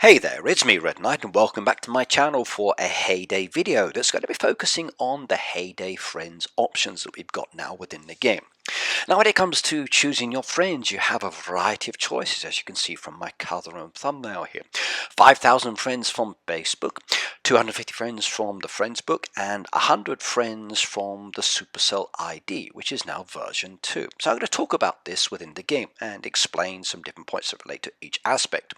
Hey there, it's me Red Knight and welcome back to my channel for a Hayday video that's going to be focusing on the Hayday friends options that we've got now within the game. Now when it comes to choosing your friends, you have a variety of choices, as you can see from my cover and thumbnail here. 5,000 friends from Facebook, 250 friends from the Friends book, and 100 friends from the Supercell ID, which is now version 2. So I'm going to talk about this within the game and explain some different points that relate to each aspect.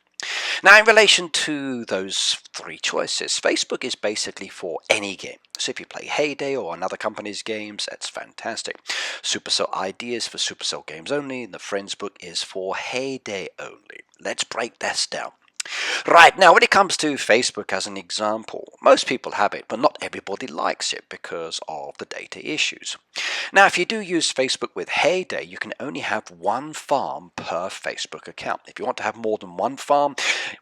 Now, in relation to those three choices, Facebook is basically for any game. So if you play Hayday or another company's games, that's fantastic. Supercell ID is for Supercell games only, and the Friends book is for Hayday only. Let's break this down. Right, now when it comes to Facebook as an example, most people have it, but not everybody likes it because of the data issues. Now if you do use Facebook with Hayday, you can only have one farm per Facebook account. If you want to have more than one farm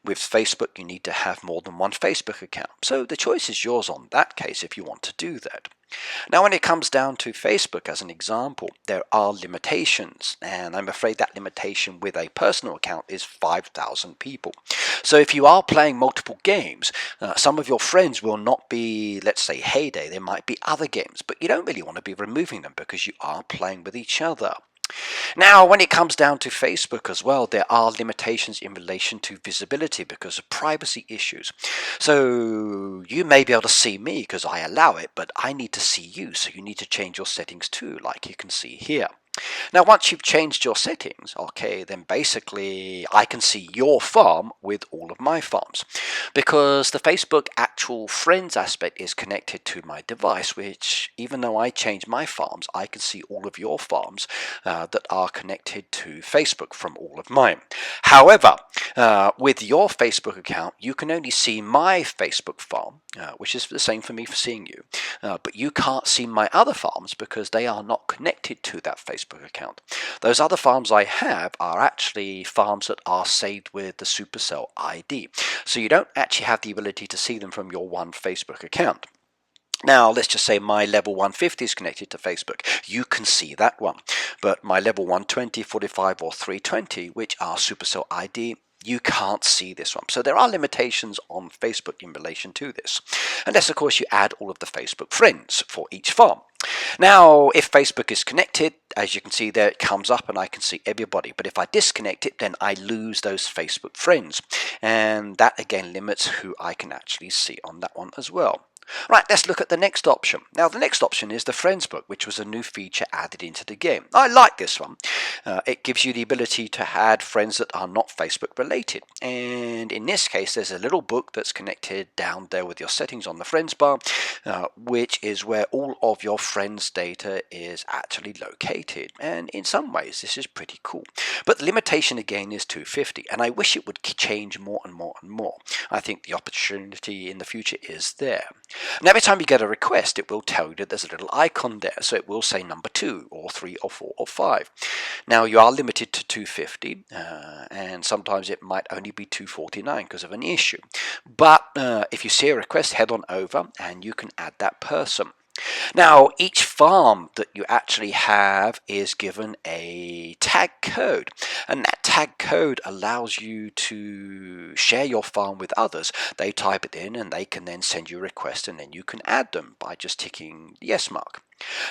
with Facebook, you need to have more than one Facebook account. So the choice is yours on that case if you want to do that. Now when it comes down to Facebook as an example, there are limitations, and I'm afraid that limitation with a personal account is 5,000 people. So if you are playing multiple games, some of your friends will not be, let's say, Hayday, there might be other games, but you don't really want to be removing them because you are playing with each other. Now, when it comes down to Facebook as well, there are limitations in relation to visibility because of privacy issues. So you may be able to see me because I allow it, but I need to see you, so you need to change your settings too, like you can see here. Now once you've changed your settings, okay, then basically I can see your farm with all of my farms, because the Facebook actual friends aspect is connected to my device, which even though I change my farms, I can see all of your farms that are connected to Facebook from all of mine. However, with your Facebook account, you can only see my Facebook farm, which is the same for me for seeing you, but you can't see my other farms because they are not connected to that Facebook account. Those other farms I have are actually farms that are saved with the Supercell ID, so you don't actually have the ability to see them from your one Facebook account. Now, let's just say my level 150 is connected to Facebook. You can see that one. But my level 120, 45, or 320, which are Supercell ID, you can't see this one. So there are limitations on Facebook in relation to this. Unless, of course, you add all of the Facebook friends for each farm. Now, if Facebook is connected, as you can see there, it comes up and I can see everybody. But if I disconnect it, then I lose those Facebook friends. And that, again, limits who I can actually see on that one as well. Right, let's look at the next option. Now the next option is the Friends book, which was a new feature added into the game. I like this one. It gives you the ability to add friends that are not Facebook related. And in this case, there's a little book that's connected down there with your settings on the Friends bar, which is where all of your friends' data is actually located. And in some ways, this is pretty cool. But the limitation again is 250, and I wish it would change more and more and more. I think the opportunity in the future is there. And every time you get a request, it will tell you that there's a little icon there. So it will say number 2 or 3 or 4 or 5. Now you are limited to 250 and sometimes it might only be 249 because of an issue. But if you see a request, head on over and you can add that person. Now, each farm that you actually have is given a tag code, and that tag code allows you to share your farm with others. They type it in and they can then send you a request and then you can add them by just ticking the yes mark.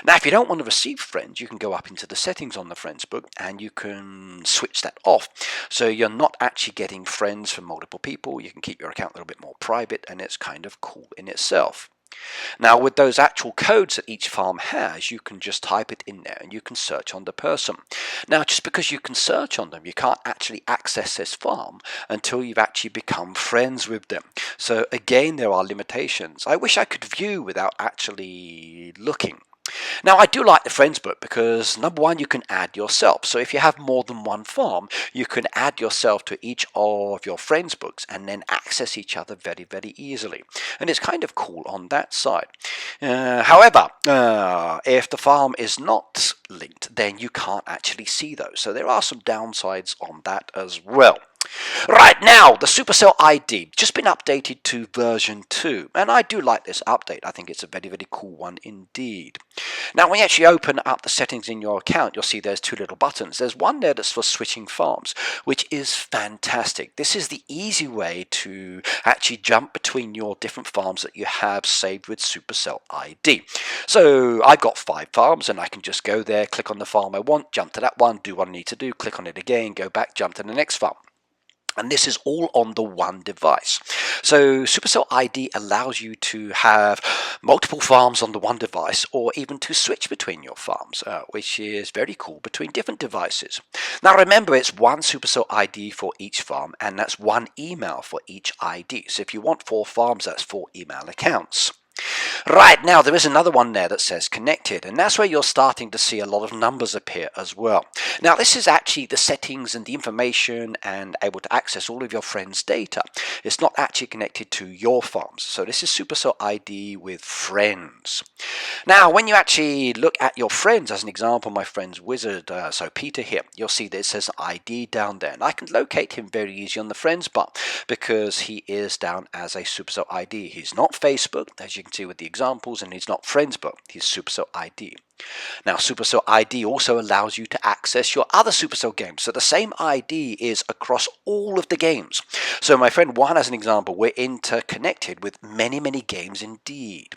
Now, if you don't want to receive friends, you can go up into the settings on the Friends book and you can switch that off. So you're not actually getting friends from multiple people. You can keep your account a little bit more private, and it's kind of cool in itself. Now with those actual codes that each farm has, you can just type it in there and you can search on the person. Now just because you can search on them, you can't actually access this farm until you've actually become friends with them. So again, there are limitations. I wish I could view without actually looking. Now I do like the Friends book because number one, you can add yourself. So if you have more than one farm, you can add yourself to each of your Friends books and then access each other very, very easily. And it's kind of cool on that side. However, if the farm is not linked, then you can't actually see those. So there are some downsides on that as well. Right, now the Supercell ID just been updated to version 2, and I do like this update. I think it's a very, very cool one indeed. Now when you actually open up the settings in your account, you'll see there's two little buttons. There's one there that's for switching farms, which is fantastic. This is the easy way to actually jump between your different farms that you have saved with Supercell ID. So I've got 5 farms, and I can just go there, click on the farm I want, jump to that one, do what I need to do, click on it again, go back, jump to the next farm. And this is all on the one device. So Supercell ID allows you to have multiple farms on the one device, or even to switch between your farms, which is very cool, between different devices. Now remember, it's one Supercell ID for each farm, and that's one email for each ID. So if you want 4 farms, that's 4 email accounts. Right, now there is another one there that says connected, and that's where you're starting to see a lot of numbers appear as well. Now this is actually the settings and the information and able to access all of your friends' data. It's not actually connected to your farms. So this is Supercell ID with friends. Now when you actually look at your friends, as an example, my friend's wizard, so Peter here, you'll see that it says ID down there, and I can locate him very easy on the friends bar because he is down as a Supercell ID. He's not Facebook, as you can see with the examples, and he's not friends, but he's Supercell ID. Now Supercell ID also allows you to access your other Supercell games, so the same ID is across all of the games. So my friend Juan, as an example, we're interconnected with many games indeed.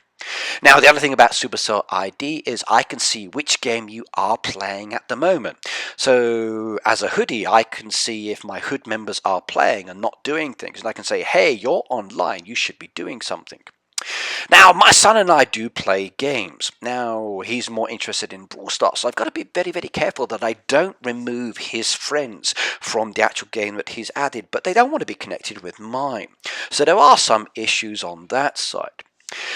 Now the other thing about Supercell ID is I can see which game you are playing at the moment. So as a hoodie, I can see if my hood members are playing and not doing things, and I can say, hey, you're online, you should be doing something. Now, my son and I do play games. Now, he's more interested in Brawl Stars, so I've got to be very careful that I don't remove his friends from the actual game that he's added, but they don't want to be connected with mine. So there are some issues on that side.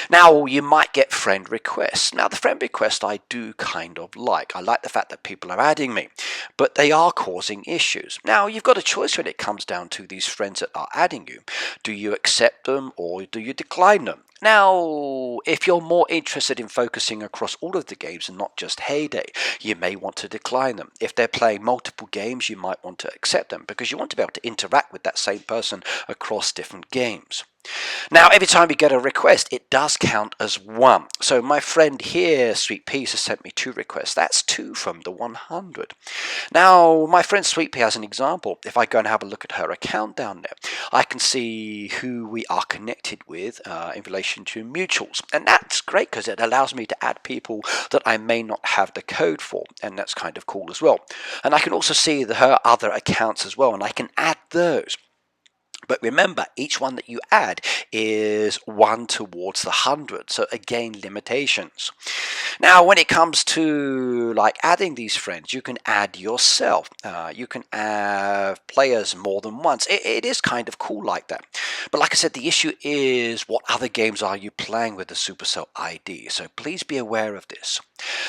Now, you might get friend requests. Now, the friend request I do kind of like. I like the fact that people are adding me, but they are causing issues. Now, you've got a choice when it comes down to these friends that are adding you. Do you accept them or do you decline them? Now, if you're more interested in focusing across all of the games and not just Hayday, you may want to decline them. If they're playing multiple games, you might want to accept them because you want to be able to interact with that same person across different games. Now, every time we get a request, it does count as 1. So my friend here, Sweet Peas, has sent me 2 requests. That's 2 from the 100. Now, my friend Sweet Pea, as an example, if I go and have a look at her account down there, I can see who we are connected with in relation to mutuals. And that's great because it allows me to add people that I may not have the code for. And that's kind of cool as well. And I can also see her other accounts as well, and I can add those. But remember, each one that you add is 1 towards the 100. So again, limitations. Now, when it comes to like adding these friends, you can add yourself. You can add players more than once. It is kind of cool like that. But like I said, the issue is what other games are you playing with the Supercell ID? So please be aware of this.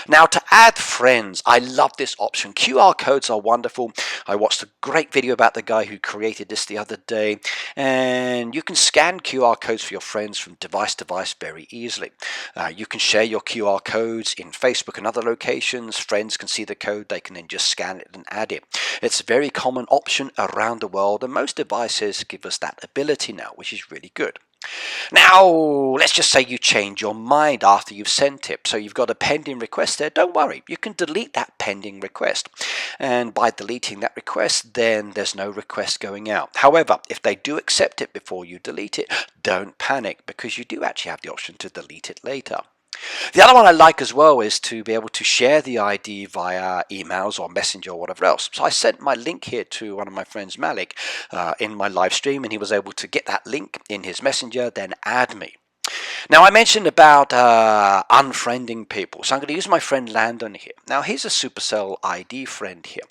Now, to add friends, I love this option. QR codes are wonderful. I watched a great video about the guy who created this the other day, and you can scan QR codes for your friends from device to device very easily. You can share your QR codes in Facebook and other locations. Friends can see the code, they can then just scan it and add it. It's a very common option around the world, and most devices give us that ability now, which is really good. Now, let's just say you change your mind after you've sent it. So you've got a pending request there. Don't worry, you can delete that pending request. And by deleting that request, then there's no request going out. However, if they do accept it before you delete it, don't panic because you do actually have the option to delete it later. The other one I like as well is to be able to share the ID via emails or messenger or whatever else. So I sent my link here to one of my friends, Malik, in my live stream, and he was able to get that link in his messenger, then add me. Now, I mentioned about unfriending people, so I'm going to use my friend Landon here. Now, he's a Supercell ID friend here,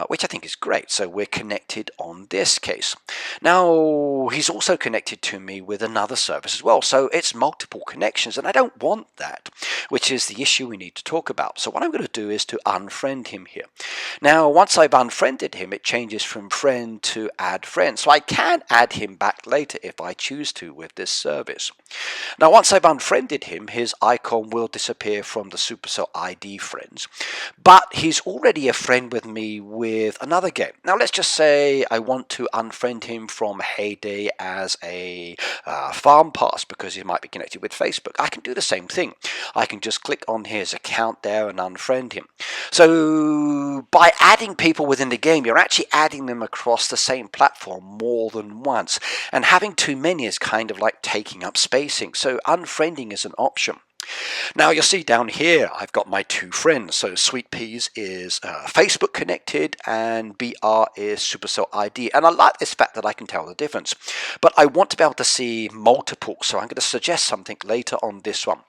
which I think is great, so we're connected on this case. Now, he's also connected to me with another service as well, so it's multiple connections, and I don't want that, which is the issue we need to talk about. So what I'm going to do is to unfriend him here. Now, once I've unfriended him, it changes from friend to add friend, so I can add him back later if I choose to with this service. Now once I've unfriended him, his icon will disappear from the Supercell ID friends, but he's already a friend with me with another game. Now let's just say I want to unfriend him from Hayday as a farm pass because he might be connected with Facebook. I can do the same thing. I can just click on his account there and unfriend him. So by adding people within the game, you're actually adding them across the same platform more than once, and having too many is kind of like taking up spacing, so unfriending is an option. Now you'll see down here I've got my two friends. So Sweet Peas is Facebook connected and BR is Supercell ID, and I like this fact that I can tell the difference, but I want to be able to see multiple, so I'm going to suggest something later on this one.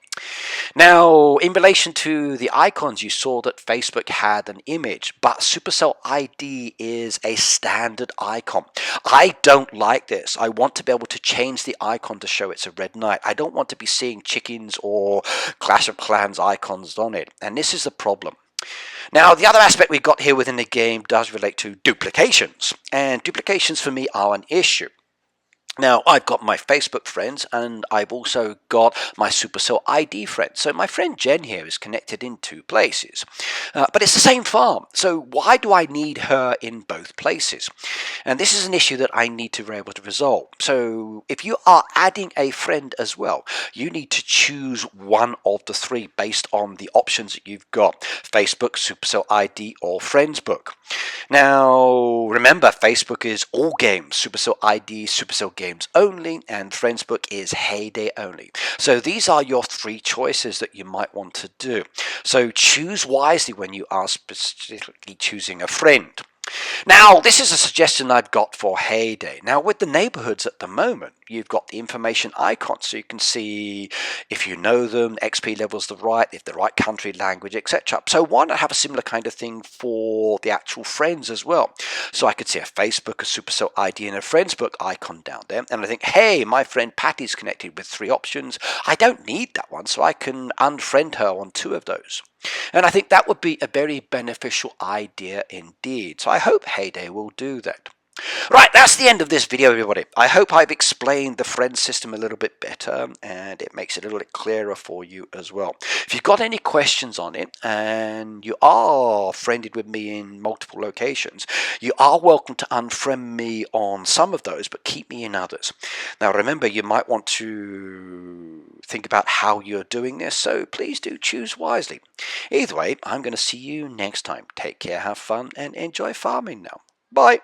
Now in relation to the icons, you saw that Facebook had an image, but Supercell ID is a standard icon. I don't like this. I want to be able to change the icon to show it's a red knight. I don't want to be seeing chickens or Clash of Clans icons on it, and this is the problem. Now the other aspect we've got here within the game does relate to duplications, and duplications for me are an issue. Now, I've got my Facebook friends and I've also got my Supercell ID friends. So my friend Jen here is connected in two places, but it's the same farm. So why do I need her in both places? And this is an issue that I need to be able to resolve. So if you are adding a friend as well, you need to choose one of the three based on the options that you've got: Facebook, Supercell ID, or Friends Book. Now, remember, Facebook is all games, Supercell ID, Supercell Games only, and Friends Book is Hayday only. So these are your three choices that you might want to do. So choose wisely when you are specifically choosing a friend. Now, this is a suggestion I've got for Hayday. Now, with the neighborhoods at the moment, you've got the information icon, so you can see if you know them, XP levels the right, if the right country, language, etc. So why not have a similar kind of thing for the actual friends as well? So I could see a Facebook, a Supercell ID, and a Friends Book icon down there, and I think, hey, my friend Patty's connected with three options. I don't need that one, so I can unfriend her on two of those. And I think that would be a very beneficial idea indeed. So I hope Hayday will do that. Right, that's the end of this video, everybody. I hope I've explained the friend system a little bit better and it makes it a little bit clearer for you as well. If you've got any questions on it and you are friended with me in multiple locations, you are welcome to unfriend me on some of those, but keep me in others. Now remember, you might want to think about how you're doing this, so please do choose wisely. Either way, I'm going to see you next time. Take care, have fun, and enjoy farming now. Bye.